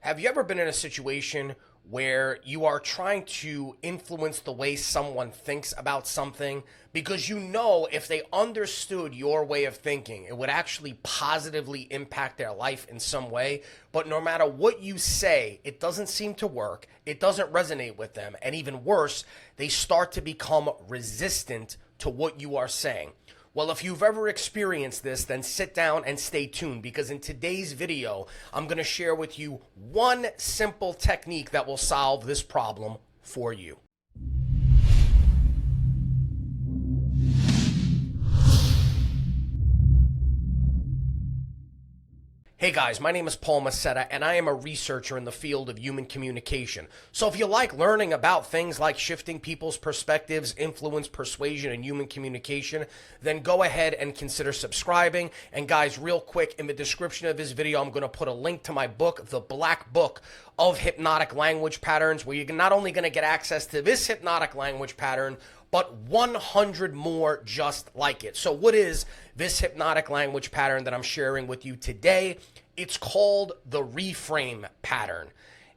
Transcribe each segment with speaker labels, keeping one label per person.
Speaker 1: Have you ever been in a situation where you are trying to influence the way someone thinks about something because you know if they understood your way of thinking, it would actually positively impact their life in some way, but no matter what you say, it doesn't seem to work, it doesn't resonate with them, and even worse, they start to become resistant to what you are saying? Well, if you've ever experienced this, then sit down and stay tuned, because in today's video, I'm going to share with you one simple technique that will solve this problem for you. Hey guys, my name is Paul Macetta, and I am a researcher in the field of human communication. So if you like learning about things like shifting people's perspectives, influence, persuasion, and human communication, then go ahead and consider subscribing. And guys, real quick, in the description of this video, I'm going to put a link to my book, The Black Book of Hypnotic Language Patterns, where you're not only going to get access to this hypnotic language pattern, but 100 more just like it. So what is this hypnotic language pattern that I'm sharing with you today? It's called the Reframe Pattern.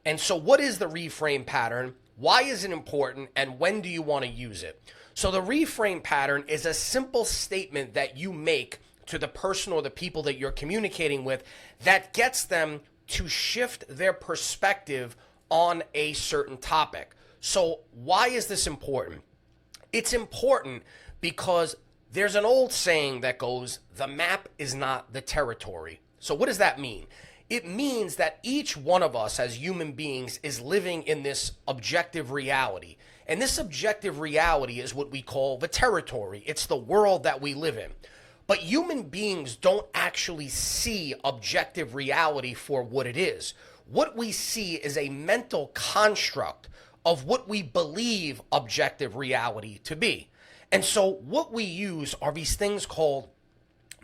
Speaker 1: And so what is the Reframe Pattern? Why is it important? And when do you want to use it? So the Reframe Pattern is a simple statement that you make to the person or the people that you're communicating with that gets them to shift their perspective on a certain topic. So why is this important? It's important because there's an old saying that goes, the map is not the territory. So what does that mean? It means that each one of us as human beings is living in this objective reality. And this objective reality is what we call the territory. It's the world that we live in. But human beings don't actually see objective reality for what it is. What we see is a mental construct of what we believe objective reality to be. And so what we use are these things called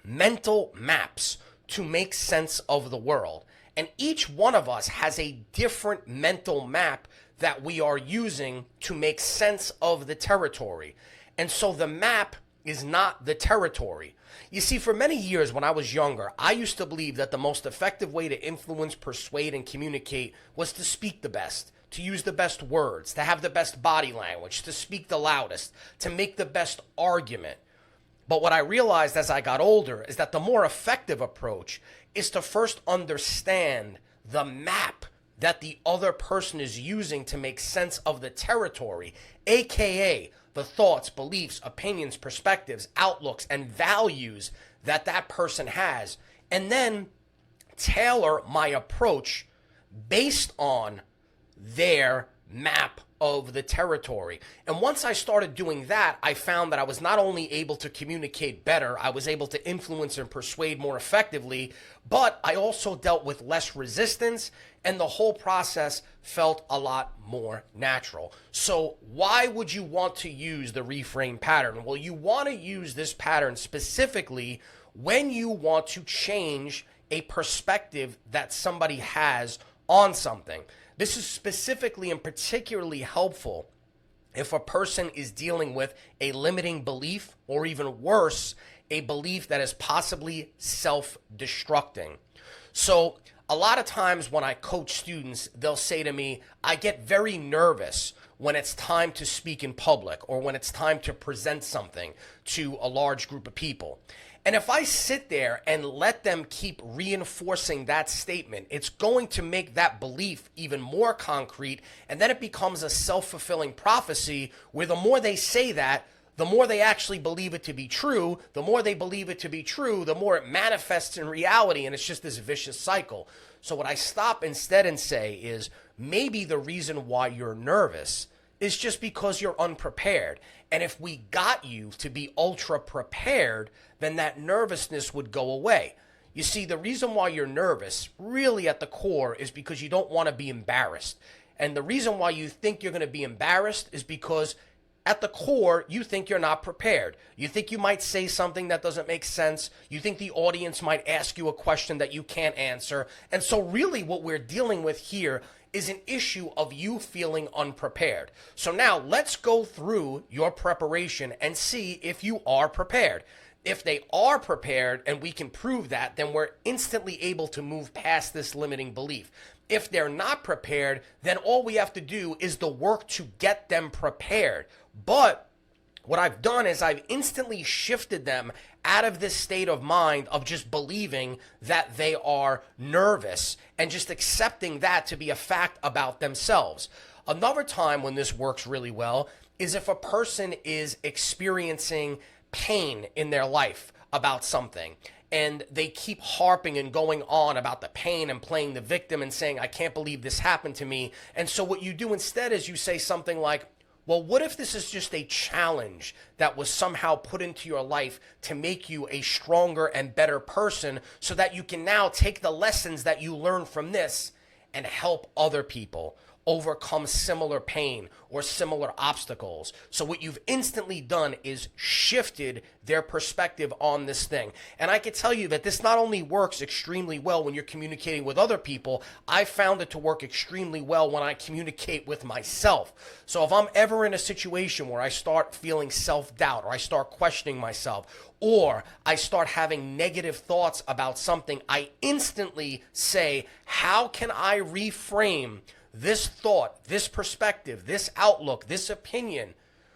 Speaker 1: mental maps to make sense of the world. And each one of us has a different mental map that we are using to make sense of the territory. And so the map is not the territory. You see, for many years when I was younger, I used to believe that the most effective way to influence, persuade, and communicate was to speak the best, to use the best words, to have the best body language, to speak the loudest, to make the best argument. But what I realized as I got older is that the more effective approach is to first understand the map that the other person is using to make sense of the territory, aka the thoughts, beliefs, opinions, perspectives, outlooks, and values that that person has, and then tailor my approach based on their map of the territory. And once I started doing that, I found that I was not only able to communicate better, I was able to influence and persuade more effectively, but I also dealt with less resistance, and the whole process felt a lot more natural. So why would you want to use the Reframe Pattern? Well, you want to use this pattern specifically when you want to change a perspective that somebody has on something. This is specifically and particularly helpful if a person is dealing with a limiting belief, or even worse, a belief that is possibly self-destructing. So a lot of times when I coach students, they'll say to me, I get very nervous when it's time to speak in public or when it's time to present something to a large group of people. And if I sit there and let them keep reinforcing that statement, it's going to make that belief even more concrete, and then it becomes a self-fulfilling prophecy where the more they say that, the more they actually believe it to be true. The more they believe it to be true, the more it manifests in reality, and it's just this vicious cycle. So what I stop instead and say is, maybe the reason why you're nervous is just because you're unprepared. And if we got you to be ultra prepared, then that nervousness would go away. You see, the reason why you're nervous, really at the core, is because you don't want to be embarrassed. And the reason why you think you're going to be embarrassed is because at the core, you think you're not prepared. You think you might say something that doesn't make sense. You think the audience might ask you a question that you can't answer. And so really what we're dealing with here is an issue of you feeling unprepared. So now let's go through your preparation and see if you are prepared. If they are prepared and we can prove that, then we're instantly able to move past this limiting belief. If they're not prepared, then all we have to do is the work to get them prepared. But what I've done is I've instantly shifted them out of this state of mind of just believing that they are nervous and just accepting that to be a fact about themselves. Another time when this works really well is if a person is experiencing pain in their life about something, and they keep harping and going on about the pain and playing the victim and saying, I can't believe this happened to me. And so what you do instead is you say something like, well, what if this is just a challenge that was somehow put into your life to make you a stronger and better person so that you can now take the lessons that you learned from this and help other people overcome similar pain or similar obstacles. So what you've instantly done is shifted their perspective on this thing. And I can tell you that this not only works extremely well when you're communicating with other people, I found it to work extremely well when I communicate with myself. So if I'm ever in a situation where I start feeling self-doubt, or I start questioning myself, or I start having negative thoughts about something, I instantly say, how can I reframe this thought, this perspective, this outlook, this opinion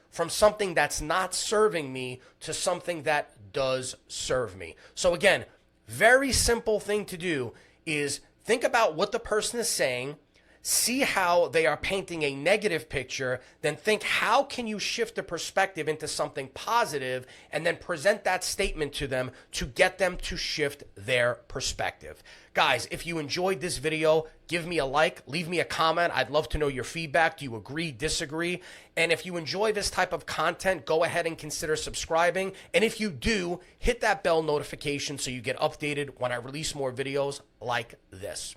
Speaker 1: from something that's not serving me to something that does serve me? So again, very simple thing to do is think about what the person is saying, see how they are painting a negative picture, then think, how can you shift the perspective into something positive, and then present that statement to them to get them to shift their perspective. Guys, if you enjoyed this video, give me a like, leave me a comment. I'd love to know your feedback. Do you agree, disagree? And if you enjoy this type of content, go ahead and consider subscribing. And if you do, hit that bell notification so you get updated when I release more videos like this.